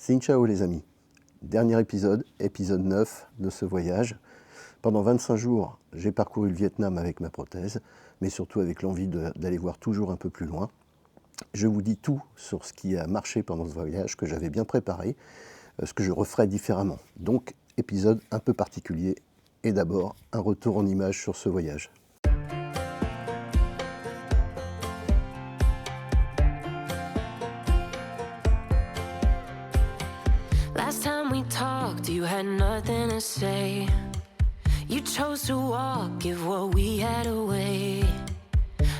Xin ciao les amis. Dernier épisode 9 de ce voyage. Pendant 25 jours, j'ai parcouru le Vietnam avec ma prothèse, mais surtout avec l'envie d'aller voir toujours un peu plus loin. Je vous dis tout sur ce qui a marché pendant ce voyage, que j'avais bien préparé, ce que je referais différemment. Donc, épisode un peu particulier, et d'abord, un retour en images sur ce voyage. Last time we talked, you had nothing to say. You chose to walk, give what we had away.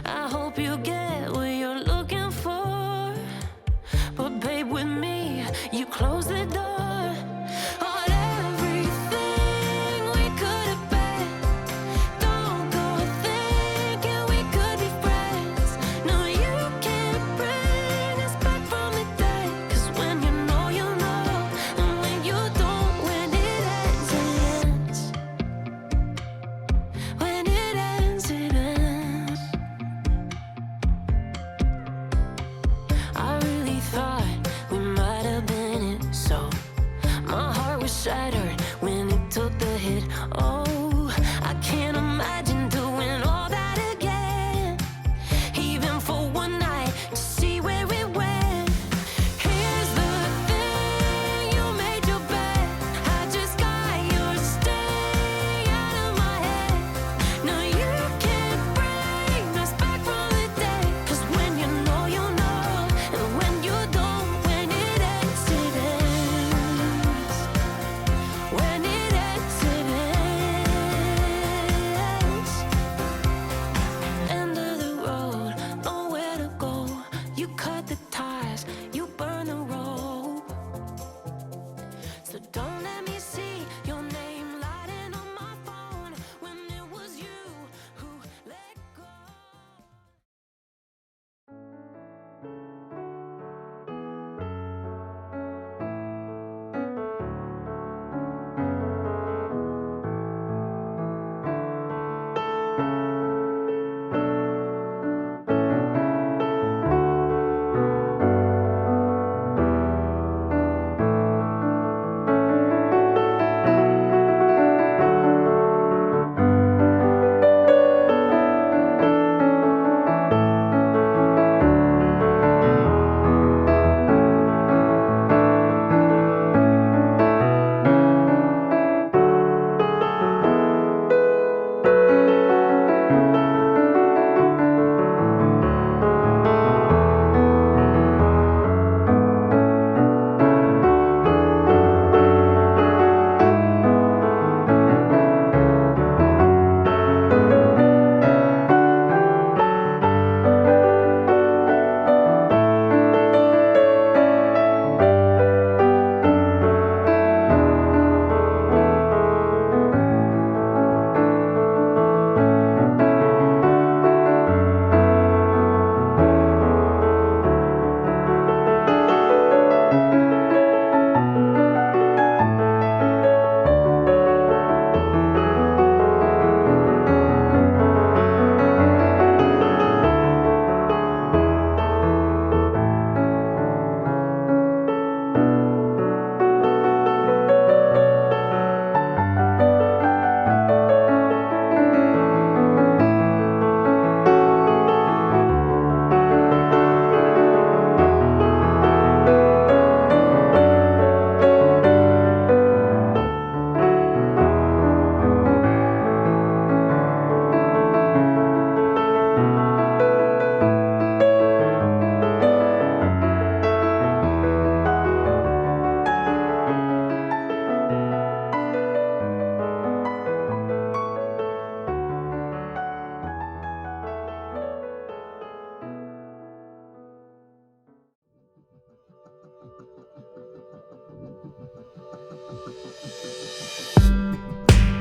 I hope you get what you're looking for, but babe, with me, you close the door on everything we could have been. Don't go thinking we could be friends. No, you can't bring us back from the dead, 'cause when you know, you know, and when you don't, when it ends, it ends. When it ends, it ends. I really thought we might have been it, so my heart was shattered when it took the hit. Oh, I can't imagine doing all that again, even for one night, to see where it went. Here's the thing, you made your bed, I just got your stay out of my head. No, you can't bring us back from the dead, 'cause when you know, you know, and when you don't, when it ends, it ends. When it ends, it ends. End of the road, nowhere to go. You cut the ties, you burn the rope. So don't let me see your name lighting on my phone when it was you who let go.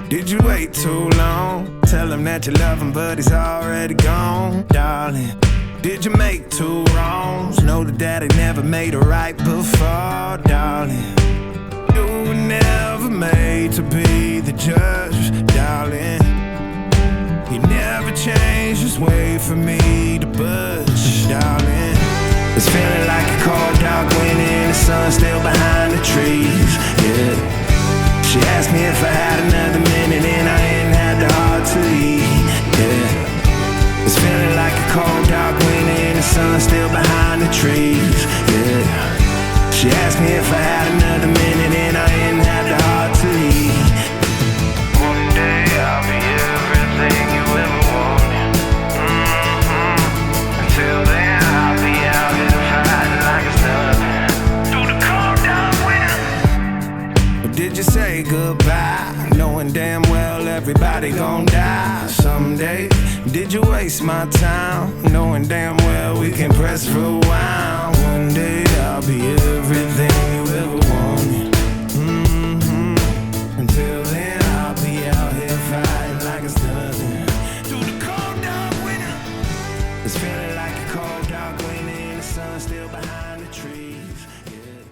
Did you wait too long? Tell him that you love him, but he's already gone, darling. Did you make two wrongs? Know that daddy never made a right before, darling. You were never made to be the judge, darling. He never changed his way for me to budge, darling. It's feeling like a cold dog winning sun still behind the trees, yeah. She asked me if I had another minute and I ain't had the heart to eat, yeah. It's feeling like a cold dark winter and the sun still behind the trees, yeah. She asked me if I had another minute and I ain't had the heart to eat. One day I'll be everything you ever wanted, Until then I'll be out here fighting like it's nothing through the cold dark winter. Or did you say goodbye, knowing damn well everybody gon' die someday? Did you waste my time, knowing damn well we can press rewind? One day I'll be everything you ever wanted, Until then I'll be out here fighting like it's nothing through the cold dark winter. It's feeling like a cold dark winter and the sun still behind the trees, yeah.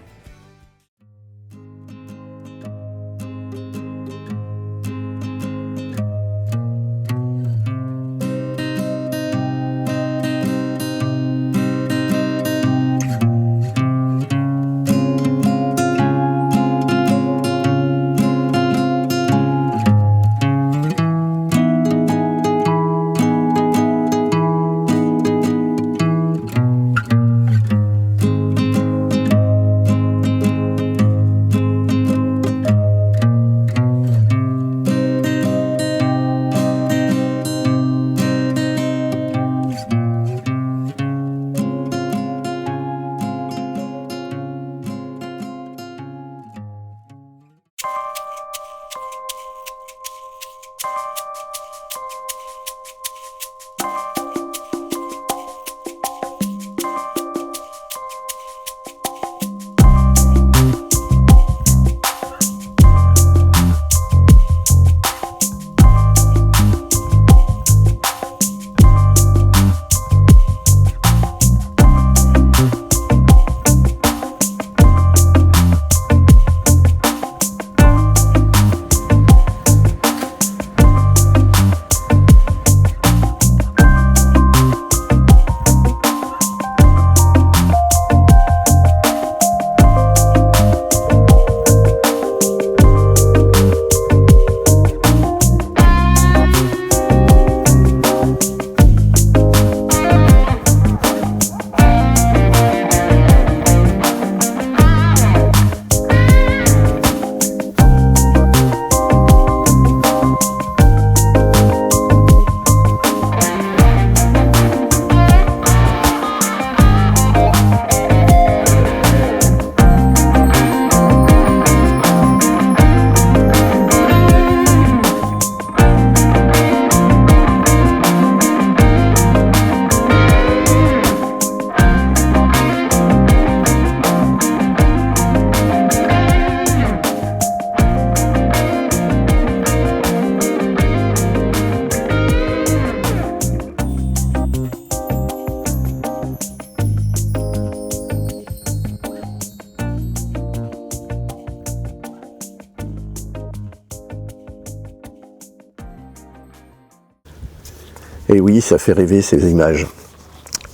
Et oui, ça fait rêver ces images.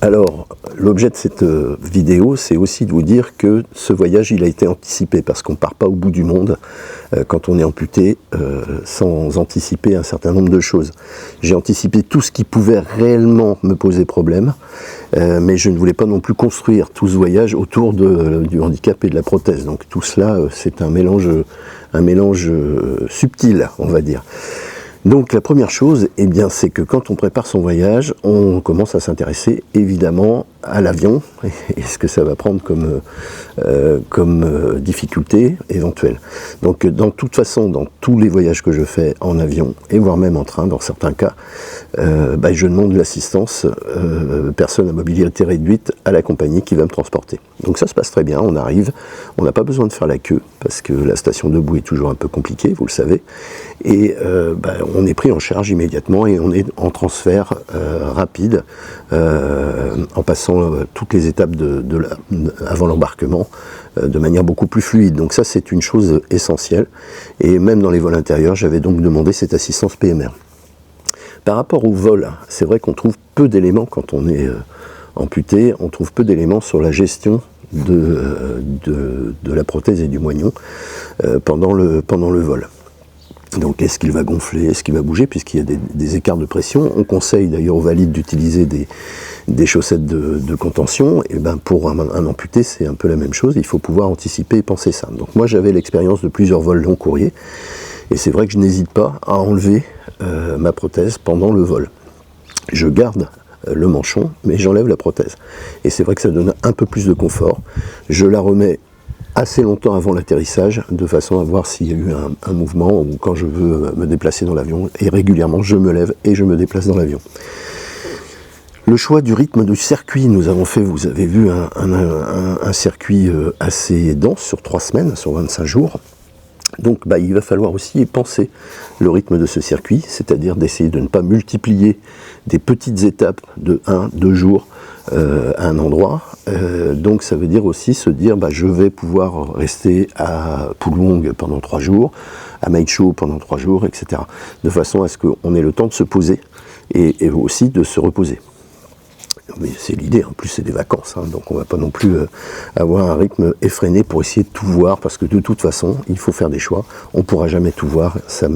Alors, l'objet de cette vidéo, c'est aussi de vous dire que ce voyage, il a été anticipé, parce qu'on ne part pas au bout du monde quand on est amputé sans anticiper un certain nombre de choses. J'ai anticipé tout ce qui pouvait réellement me poser problème, mais je ne voulais pas non plus construire tout ce voyage autour du handicap et de la prothèse. Donc tout cela, c'est un mélange subtil, on va dire. Donc la première chose, eh bien, c'est que quand on prépare son voyage, on commence à s'intéresser évidemment à l'avion et ce que ça va prendre comme difficulté éventuelle. Donc de toute façon, dans tous les voyages que je fais en avion, et voire même en train dans certains cas, je demande l'assistance personne à mobilité réduite à la compagnie qui va me transporter. Donc ça se passe très bien, on arrive, on n'a pas besoin de faire la queue, parce que la station debout est toujours un peu compliquée, vous le savez, et on est pris en charge immédiatement et on est en transfert rapide en passant toutes les étapes avant l'embarquement de manière beaucoup plus fluide. Donc ça, c'est une chose essentielle, et même dans les vols intérieurs, j'avais donc demandé cette assistance PMR. Par rapport au vol, c'est vrai qu'on trouve peu d'éléments quand on est amputé, on trouve peu d'éléments sur la gestion de la prothèse et du moignon pendant le vol. Donc est-ce qu'il va gonfler, est-ce qu'il va bouger, puisqu'il y a des écarts de pression. On conseille d'ailleurs aux valides d'utiliser des chaussettes de contention. Et ben pour un amputé, c'est un peu la même chose, il faut pouvoir anticiper et penser ça. Donc moi j'avais l'expérience de plusieurs vols long courrier, et c'est vrai que je n'hésite pas à enlever ma prothèse pendant le vol. Je garde le manchon, mais j'enlève la prothèse. Et c'est vrai que ça donne un peu plus de confort. Je la remets assez longtemps avant l'atterrissage, de façon à voir s'il y a eu un mouvement, ou quand je veux me déplacer dans l'avion, et régulièrement je me lève et je me déplace dans l'avion. Le choix du rythme du circuit, nous avons fait, vous avez vu, un circuit assez dense sur 3 semaines, sur 25 jours. Donc il va falloir aussi penser le rythme de ce circuit, c'est-à-dire d'essayer de ne pas multiplier des petites étapes de 1-2 jours à un endroit. Donc ça veut dire aussi se dire je vais pouvoir rester à Poulwong pendant 3 jours, à Maicho pendant 3 jours, etc. De façon à ce qu'on ait le temps de se poser et aussi de se reposer. Mais c'est l'idée, en plus c'est des vacances, donc on ne va pas non plus avoir un rythme effréné pour essayer de tout voir, parce que de toute façon, il faut faire des choix, on ne pourra jamais tout voir, ça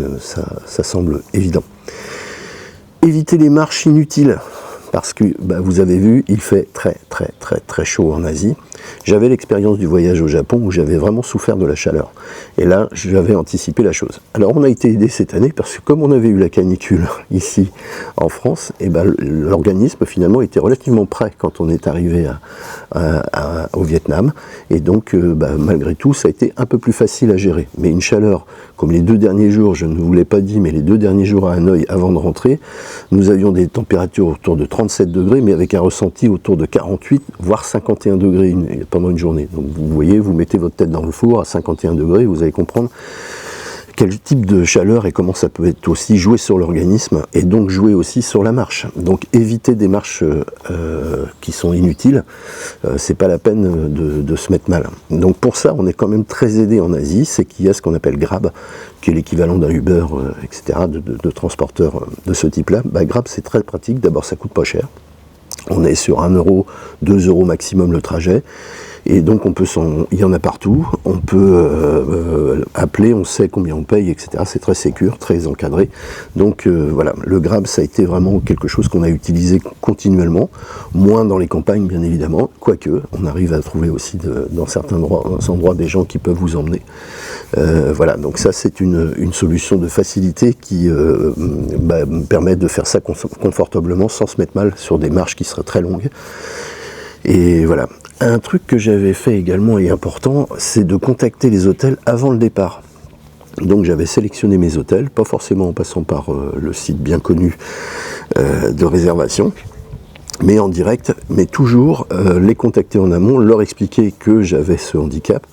semble évident. Éviter les marches inutiles, parce que vous avez vu, il fait très très très très chaud en Asie. J'avais l'expérience du voyage au Japon où j'avais vraiment souffert de la chaleur. Et là, j'avais anticipé la chose. Alors on a été aidé cette année parce que comme on avait eu la canicule ici en France, l'organisme finalement était relativement prêt quand on est arrivé au Vietnam. Et donc malgré tout, ça a été un peu plus facile à gérer. Mais une chaleur, comme les 2 derniers jours, je ne vous l'ai pas dit, mais les 2 derniers jours à Hanoï avant de rentrer, nous avions des températures autour de 37 degrés, mais avec un ressenti autour de 48, voire 51 degrés pendant une journée. Donc vous voyez, vous mettez votre tête dans le four à 51 degrés, vous allez comprendre quel type de chaleur et comment ça peut être aussi jouer sur l'organisme et donc jouer aussi sur la marche. Donc éviter des marches qui sont inutiles, c'est pas la peine de se mettre mal. Donc pour ça, on est quand même très aidé en Asie, c'est qu'il y a ce qu'on appelle Grab, qui est l'équivalent d'un Uber, etc., de transporteurs de ce type-là. Grab, c'est très pratique, d'abord ça coûte pas cher. On est sur 1 euro, 2 euros maximum le trajet. Et donc il y en a partout, on peut appeler, on sait combien on paye, etc. C'est très sécure, très encadré. Donc voilà, le Grab, ça a été vraiment quelque chose qu'on a utilisé continuellement, moins dans les campagnes bien évidemment, quoique on arrive à trouver aussi dans certains endroits des gens qui peuvent vous emmener. Voilà, donc ça c'est une solution de facilité qui permet de faire ça confortablement sans se mettre mal sur des marches qui seraient très longues. Et voilà. Un truc que j'avais fait également et important, c'est de contacter les hôtels avant le départ. Donc j'avais sélectionné mes hôtels, pas forcément en passant par le site bien connu de réservation, mais en direct, mais toujours les contacter en amont, leur expliquer que j'avais ce handicap,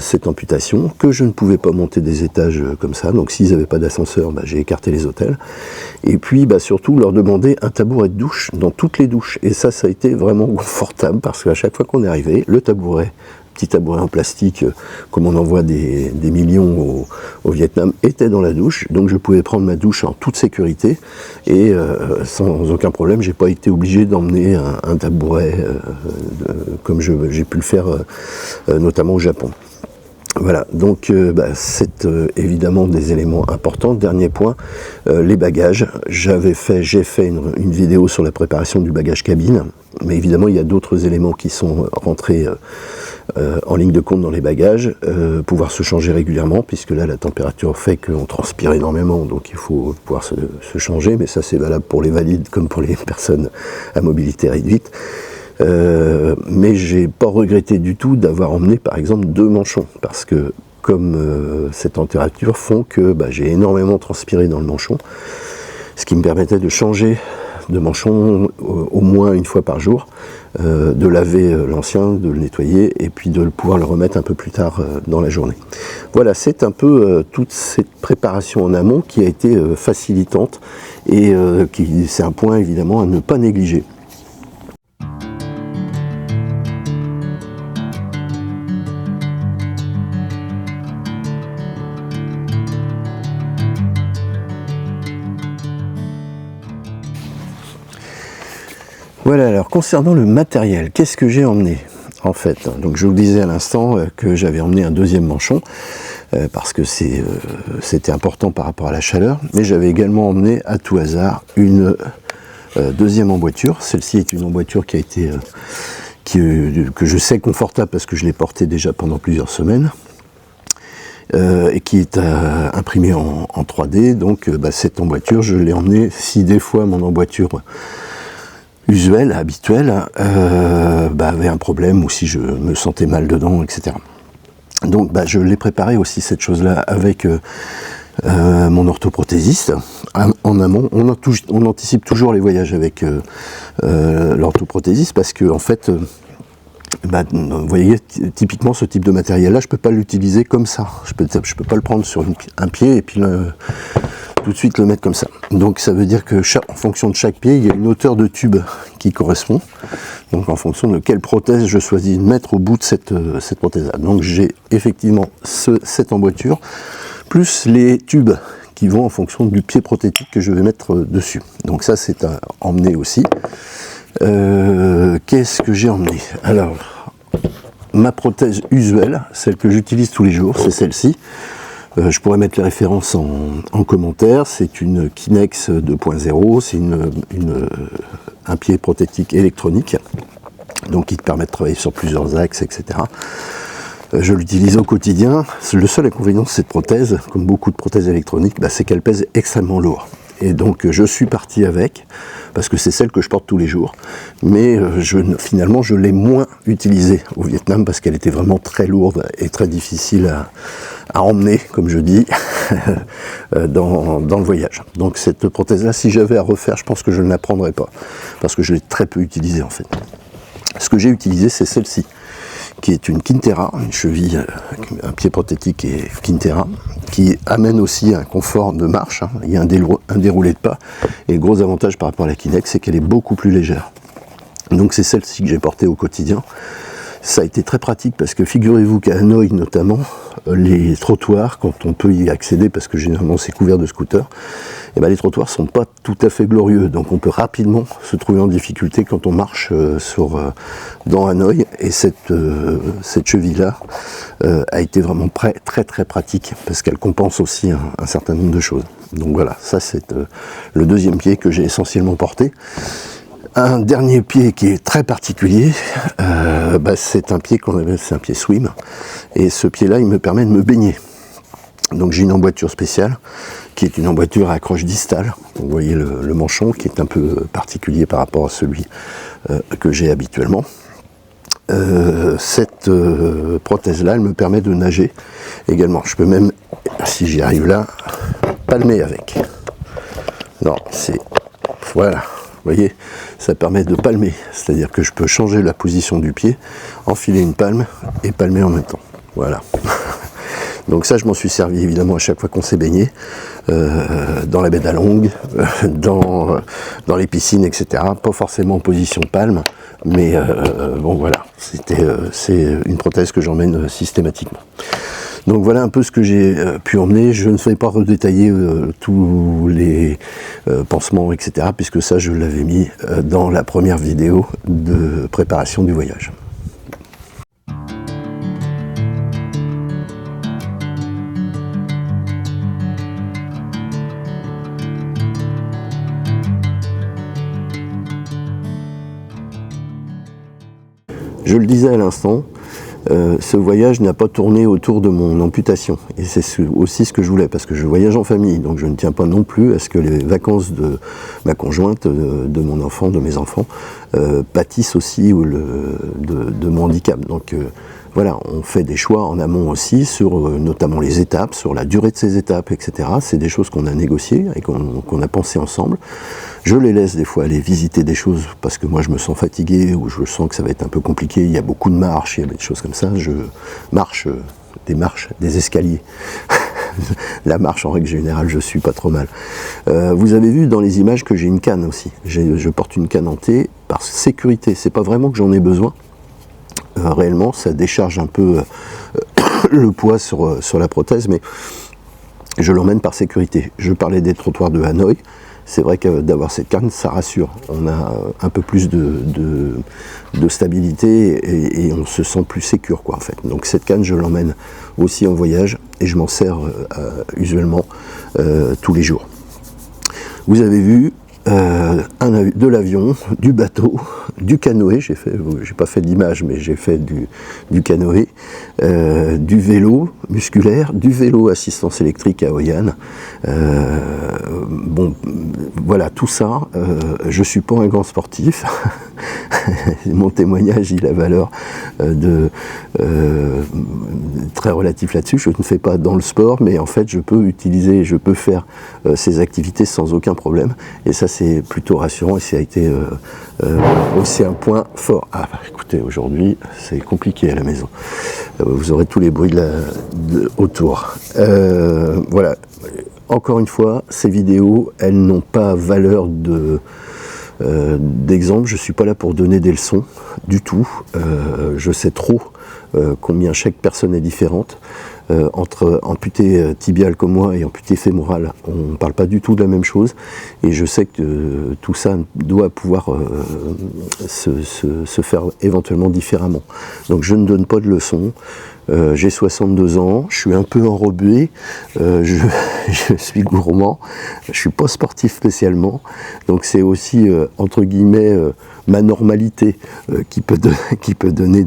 cette amputation, que je ne pouvais pas monter des étages comme ça, donc s'ils n'avaient pas d'ascenseur, j'ai écarté les hôtels, et puis surtout leur demander un tabouret de douche dans toutes les douches, et ça a été vraiment confortable, parce qu'à chaque fois qu'on est arrivé, le tabouret, petit tabouret en plastique, comme on en voit des millions au Vietnam, était dans la douche, donc je pouvais prendre ma douche en toute sécurité, et sans aucun problème, j'ai pas été obligé d'emmener un tabouret, comme j'ai pu le faire notamment au Japon. Voilà, donc c'est évidemment des éléments importants. Dernier point, les bagages. J'ai fait une vidéo sur la préparation du bagage cabine, mais évidemment il y a d'autres éléments qui sont rentrés en ligne de compte dans les bagages. Pouvoir se changer régulièrement, puisque là la température fait qu'on transpire énormément, donc il faut pouvoir se changer, mais ça c'est valable pour les valides comme pour les personnes à mobilité réduite. Mais j'ai pas regretté du tout d'avoir emmené par exemple 2 manchons, parce que comme ces températures font que j'ai énormément transpiré dans le manchon, ce qui me permettait de changer de manchon au moins une fois par jour, de laver l'ancien, de le nettoyer et puis de pouvoir le remettre un peu plus tard dans la journée. Voilà, c'est un peu toute cette préparation en amont qui a été facilitante et c'est un point évidemment à ne pas négliger. Voilà, alors concernant le matériel, qu'est-ce que j'ai emmené ? en fait. Donc je vous disais à l'instant que j'avais emmené un deuxième manchon, parce que c'était important par rapport à la chaleur, mais j'avais également emmené à tout hasard une deuxième emboîture. Celle-ci est une emboîture qui a été que je sais confortable parce que je l'ai portée déjà pendant plusieurs semaines, et qui est imprimée en 3D. Donc cette emboîture, je l'ai emmenée si des fois mon emboîture usuelle, habituelle, avait un problème, ou si je me sentais mal dedans, etc. Donc je l'ai préparé aussi, cette chose-là, avec mon orthoprothésiste en amont. On anticipe toujours les voyages avec l'orthoprothésiste, parce que en fait, vous voyez, typiquement ce type de matériel-là, je ne peux pas l'utiliser comme ça. Je peux pas le prendre sur un pied et puis tout de suite le mettre comme ça. Donc ça veut dire que en fonction de chaque pied, il y a une hauteur de tube qui correspond. Donc en fonction de quelle prothèse je choisis de mettre au bout de cette prothèse-là. Donc j'ai effectivement cette emboîture, plus les tubes qui vont en fonction du pied prothétique que je vais mettre dessus. Donc ça, c'est à emmener aussi. Qu'est-ce que j'ai emmené? Alors, ma prothèse usuelle, celle que j'utilise tous les jours, c'est celle-ci. Je pourrais mettre les références en commentaire. C'est une Kinex 2.0, c'est un pied prothétique électronique, donc qui te permet de travailler sur plusieurs axes, etc. Je l'utilise au quotidien. Le seul inconvénient de cette prothèse, comme beaucoup de prothèses électroniques, c'est qu'elle pèse extrêmement lourd. Et donc je suis parti avec, parce que c'est celle que je porte tous les jours. Mais finalement, je l'ai moins utilisée au Vietnam, parce qu'elle était vraiment très lourde et très difficile à emmener, comme je dis, dans le voyage. Donc cette prothèse-là, si j'avais à refaire, je pense que je ne la prendrais pas, parce que je l'ai très peu utilisée en fait. Ce que j'ai utilisé, c'est celle-ci, qui est une Quintera, une cheville, un pied prothétique et Quintera, qui amène aussi un confort de marche. Il y a un déroulé de pas, et le gros avantage par rapport à la Kinex, c'est qu'elle est beaucoup plus légère. Donc c'est celle-ci que j'ai portée au quotidien. Ça a été très pratique, parce que figurez-vous qu'à Hanoï notamment, les trottoirs, quand on peut y accéder, parce que généralement c'est couvert de scooters, les trottoirs sont pas tout à fait glorieux, donc on peut rapidement se trouver en difficulté quand on marche dans Hanoï, et cette cheville-là a été vraiment très très pratique, parce qu'elle compense aussi un certain nombre de choses. Donc voilà, ça c'est le deuxième pied que j'ai essentiellement porté. Un dernier pied qui est très particulier, c'est un pied c'est un pied swim, et ce pied-là, il me permet de me baigner. Donc j'ai une emboîture spéciale, qui est une emboîture à accroche distale. Vous voyez le manchon, qui est un peu particulier par rapport à celui que j'ai habituellement. Cette prothèse-là, elle me permet de nager également. Je peux même, si j'y arrive là, palmer avec. Non, voilà. Vous voyez, ça permet de palmer, c'est-à-dire que je peux changer la position du pied, enfiler une palme et palmer en même temps. Voilà. Donc ça, je m'en suis servi évidemment à chaque fois qu'on s'est baigné, dans la baie d'Along, dans les piscines, etc. Pas forcément en position palme, mais bon voilà, c'est une prothèse que j'emmène systématiquement. Donc voilà un peu ce que j'ai pu emmener. Je ne vais pas redétailler tous les pansements, etc., puisque ça, je l'avais mis dans la première vidéo de préparation du voyage. Je le disais à l'instant, ce voyage n'a pas tourné autour de mon amputation, et c'est aussi ce que je voulais, parce que je voyage en famille, donc je ne tiens pas non plus à ce que les vacances de ma conjointe, de mon enfant, de mes enfants, pâtissent aussi de mon handicap. Donc voilà, on fait des choix en amont aussi sur notamment les étapes, sur la durée de ces étapes, etc. C'est des choses qu'on a négociées et qu'on a pensé ensemble. Je les laisse des fois aller visiter des choses parce que moi je me sens fatigué ou je sens que ça va être un peu compliqué. Il y a beaucoup de marches, il y a des choses comme ça. Je marche des escaliers. La marche en règle générale, je suis pas trop mal. Vous avez vu dans les images que j'ai une canne aussi. Je porte une canne en T par sécurité. C'est pas vraiment que j'en ai besoin. Réellement, ça décharge un peu le poids sur la prothèse, mais je l'emmène par sécurité. Je parlais des trottoirs de Hanoï. c'est vrai que d'avoir cette canne, ça rassure. On a un peu plus de stabilité et on se sent plus sécure, quoi, en fait. Donc cette canne, je l'emmène aussi en voyage et je m'en sers usuellement tous les jours. Vous avez vu de l'avion, du bateau, du canoë, j'ai pas fait d'image, mais j'ai fait du canoë, du vélo musculaire, du vélo assistance électrique à Oyane. Bon, voilà, tout ça, je suis pas un grand sportif. Mon témoignage, il a valeur très relatif là-dessus. Je ne fais pas dans le sport, mais en fait, je peux faire ces activités sans aucun problème. Et ça, c'est plutôt rassurant et ça a été aussi un point fort. Ah, bah, écoutez, aujourd'hui, c'est compliqué à la maison. Vous aurez tous les bruits autour. Voilà. Encore une fois, ces vidéos, elles n'ont pas valeur d'exemple. Je ne suis pas là pour donner des leçons du tout. Je sais trop combien chaque personne est différente. Entre amputé tibial comme moi et amputé fémoral, on ne parle pas du tout de la même chose. Et je sais que tout ça doit pouvoir se faire éventuellement différemment. Donc je ne donne pas de leçons. J'ai 62 ans, je suis un peu enrobé, je suis gourmand, je suis pas sportif spécialement, donc c'est aussi entre guillemets ma normalité qui peut donner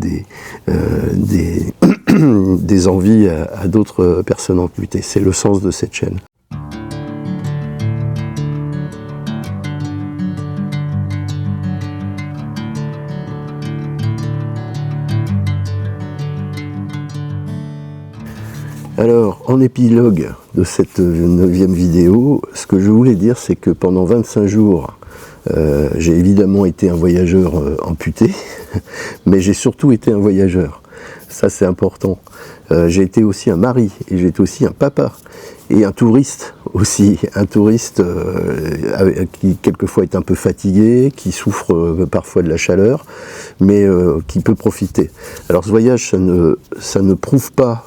des envies à d'autres personnes amputées. C'est le sens de cette chaîne. Alors, en épilogue de cette 9e vidéo, ce que je voulais dire, c'est que pendant 25 jours, j'ai évidemment été un voyageur amputé, mais j'ai surtout été un voyageur. Ça, c'est important. J'ai été aussi un mari, et j'ai été aussi un papa, et un touriste aussi. Un touriste qui, quelquefois, est un peu fatigué, qui souffre parfois de la chaleur, mais qui peut profiter. Alors, ce voyage, ça ne prouve pas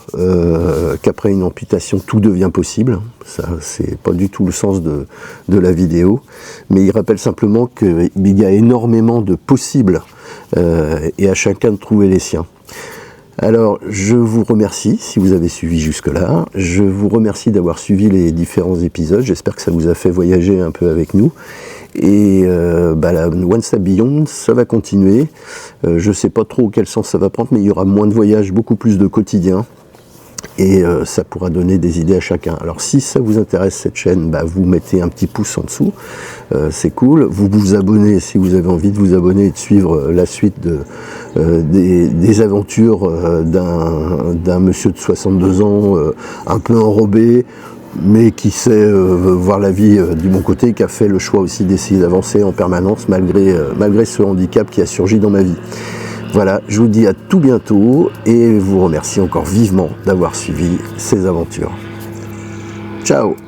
qu'après une amputation, tout devient possible. Ça, c'est pas du tout le sens de la vidéo, mais il rappelle simplement qu'il y a énormément de possibles et à chacun de trouver les siens. Alors, je vous remercie si vous avez suivi jusque-là. Je vous remercie d'avoir suivi les différents épisodes. J'espère que ça vous a fait voyager un peu avec nous. Et la One Step Beyond, ça va continuer. Je ne sais pas trop quel sens ça va prendre, mais il y aura moins de voyages, beaucoup plus de quotidien. Et ça pourra donner des idées à chacun. Alors si ça vous intéresse cette chaîne, vous mettez un petit pouce en dessous, c'est cool. Vous vous abonnez si vous avez envie de vous abonner et de suivre la suite des aventures d'un monsieur de 62 ans, un peu enrobé, mais qui sait voir la vie du bon côté, qui a fait le choix aussi d'essayer d'avancer en permanence malgré ce handicap qui a surgi dans ma vie. Voilà, je vous dis à tout bientôt et vous remercie encore vivement d'avoir suivi ces aventures. Ciao!